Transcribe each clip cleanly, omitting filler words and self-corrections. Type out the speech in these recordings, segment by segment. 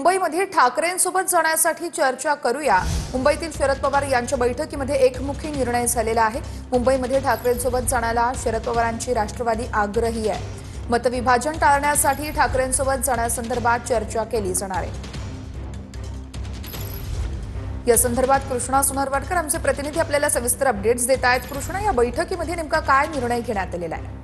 मुंबईमध्ये ठाकरेंसोबत जाण्यासाठी चर्चा करूया। मुंबईतील शरद पवार यांच्या बैठकीमध्ये एकमुखी निर्णय झालेला आहे। मुंबईमध्ये ठाकरेंसोबत जाण्याला शरद पवारांची राष्ट्रवादी आग्रही आहे। मतविभाजन टाळण्यासाठी ठाकरेंसोबत जाण्यासंदर्भात चर्चा केली जाणार आहे। या संदर्भात कृष्णा सोनरवाडकर आमचे प्रतिनिधी आपल्याला सविस्तर अपडेट्स देत आहेत। कृष्णा, या बैठकीमध्ये नेमका काय निर्णय घेण्यात आलेला आहे?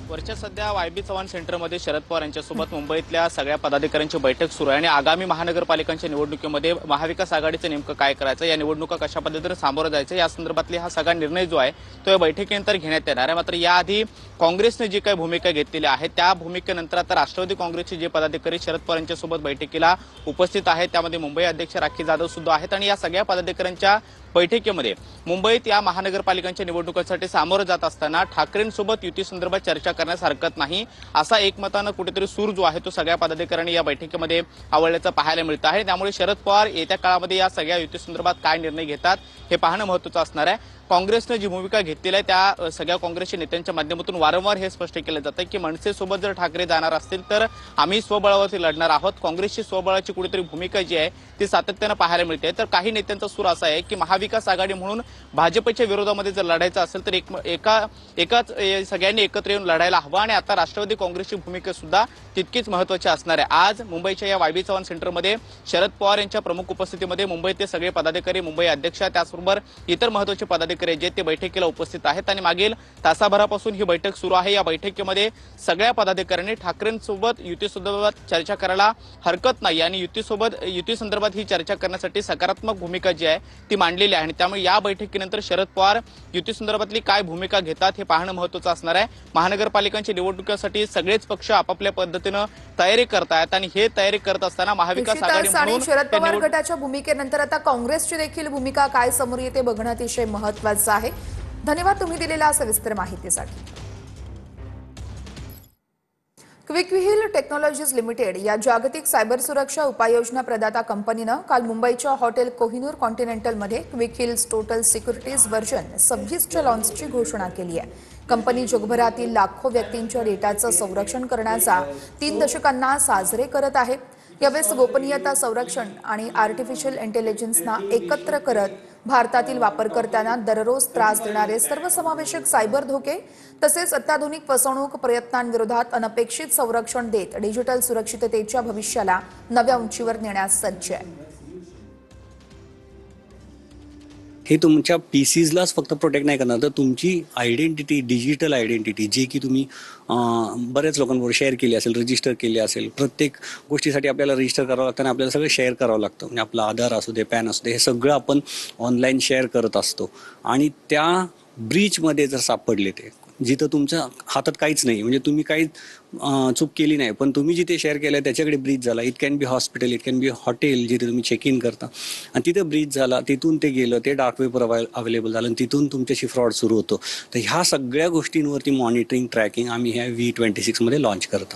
वरच्या सध्या वायबी चव्हाण सेंटरमध्ये शरद पवार यांच्यासोबत मुंबईतल्या सगळ्या पदाधिकाऱ्यांची बैठक सुरू आहे आणि आगामी महानगरपालिकांच्या निवडणुकीमध्ये महाविकास आघाडीचं नेमकं काय करायचं, या निवडणुका कशा पद्धतीने सामोरं जायचं, या संदर्भातली हा सगळा निर्णय जो आहे तो या बैठकीनंतर घेण्यात येणार आहे। मात्र याआधी काँग्रेसने जी काही भूमिका घेतलेली आहे त्या भूमिकेनंतर आता राष्ट्रवादी काँग्रेसचे जे पदाधिकारी शरद पवार यांच्यासोबत बैठकीला उपस्थित आहेत त्यामध्ये मुंबई अध्यक्ष राखी जाधव सुद्धा आहेत आणि या सगळ्या पदाधिकाऱ्यांच्या बैठकीमध्ये मुंबईत या महानगरपालिकांच्या निवडणुकांसाठी सामोरं जात असताना ठाकरेंसोबत युती संदर्भात चर्चा करण्यास हरकत नाही असा एकमतानं कुठेतरी सूर जो आहे तो सगळ्या पदाधिकाऱ्यांनी या बैठकीमध्ये आवडल्याचं पाहायला मिळतं आहे। त्यामुळे शरद पवार येत्या काळामध्ये या सगळ्या युती संदर्भात काय निर्णय घेतात हे पाहणं महत्त्वाचं असणार आहे। काँग्रेसने जी भूमिका घेतलेली आहे त्या सगळ्या काँग्रेसच्या नेत्यांच्या माध्यमातून वारंवार हे स्पष्ट केलं जातं की मनसेसोबत जर ठाकरे जाणार असतील तर आम्ही स्वबळावरती लढणार आहोत। काँग्रेसची स्वबळाची कुठेतरी भूमिका जी आहे ती सातत्यानं पाहायला मिळते। तर काही नेत्यांचा सूर असा आहे की महाविकास आघाडी म्हणून भाजपच्या विरोधामध्ये जर लढायचं असेल तर एकाच सगळ्यांनी एकत्र येऊन लढायला हवं आणि आता राष्ट्रवादी काँग्रेसची भूमिका सुद्धा तितकीच महत्त्वाची असणार आहे। आज मुंबईच्या या वायबी चव्हाण सेंटरमध्ये शरद पवार यांच्या प्रमुख उपस्थितीमध्ये मुंबईतले सगळे पदाधिकारी, मुंबई अध्यक्ष त्याचबरोबर इतर महत्त्वाचे पदाधिकारी जे ते बैठकीला उपस्थित आहेत आणि मागील तासाभरापासून ही बैठक सुरू आहे। या बैठकीमध्ये सगळ्या पदाधिकाऱ्यांनी ठाकरेंसोबत युतीसंदर्भात चर्चा करायला हरकत नाही आणि युती संदर्भात ही चर्चा करण्यासाठी सकारात्मक भूमिका जी आहे ती मांडलेली आहे आणि त्यामुळे या बैठकीनंतर शरद पवार युती संदर्भातली काय भूमिका घेतात हे पाहणं महत्त्वाचं असणार आहे। महानगरपालिकांच्या निवडणुकीसाठी सगळेच पक्ष आपापल्या पद्धतीनं तयारी करतायत आणि हे तयारी करत असताना महाविकास आघाडी म्हणून शरद पवार गटाच्या भूमिकेनंतर आता काँग्रेसची देखील भूमिका काय समोर येते बघणं अतिशय महत्त्वाचं आहे। धन्यवाद तुम्ही दिलेल्या सविस्तर माहितीसाठी। क्विकव्हील टेक्नॉलॉजीज लिमिटेड या जागतिक सायबर सुरक्षा उपाययोजना प्रदाता कंपनीनं काल मुंबईच्या हॉटेल कोहिनूर कॉन्टिनेंटलमध्ये क्विकव्हील्स टोटल सिक्युरिटीज व्हर्जन 26च्या लॉन्चची घोषणा केली आहे। कंपनी जगभरातील लाखो व्यक्तींच्या डेटाचं संरक्षण करण्याचा 3 दशकांना साजरे करत आहे। यावेळेस गोपनीयता संरक्षण आणि आर्टिफिशियल इंटेलिजन्सना एकत्र करत भारतातील वापरकर्त्यांना दररोज त्रास देणारे सर्वसमावेशक सायबर धोके तसेच अत्याधुनिक फसवणूक प्रयत्नांविरोधात अनपेक्षित संरक्षण देत डिजिटल सुरक्षिततेच्या भविष्याला नव्या उंचीवर नेण्यास सज्ज आहे। हे तुमच्या पीसीजलाच फक्त प्रोटेक्ट नाही करणार तर तुमची आयडेंटिटी, डिजिटल आयडेंटिटी जी की तुम्ही बऱ्याच लोकांबरोबर शेअर केली असेल, रजिस्टर केली असेल, प्रत्येक गोष्टीसाठी आपल्याला रजिस्टर करावं लागतं आणि आपल्याला सगळं शेअर करावं लागतं। म्हणजे आपलं आधार असू दे, पॅन असू दे, हे सगळं आपण ऑनलाईन शेअर करत असतो आणि त्या ब्रीचमध्ये जर सापडले ते जिथं तुमच्या हातात काहीच नाही, म्हणजे तुम्ही काही चूक केली नाही पण तुम्ही जिथे शेअर केलं त्याच्याकडे ब्रीच झाला, it can be hospital, it can be hotel जिथे तुम्ही चेक इन करता आणि तिथं ब्रीच झाला, तिथून ते गेलं, ते डार्क वेबवर अवेलेबल झालं आणि तिथून तुमच्याशी फ्रॉड सुरू होतो। तर ह्या सगळ्या गोष्टींवरती मॉनिटरिंग, ट्रॅकिंग आम्ही ह्या V26 मध्ये लॉन्च करतो।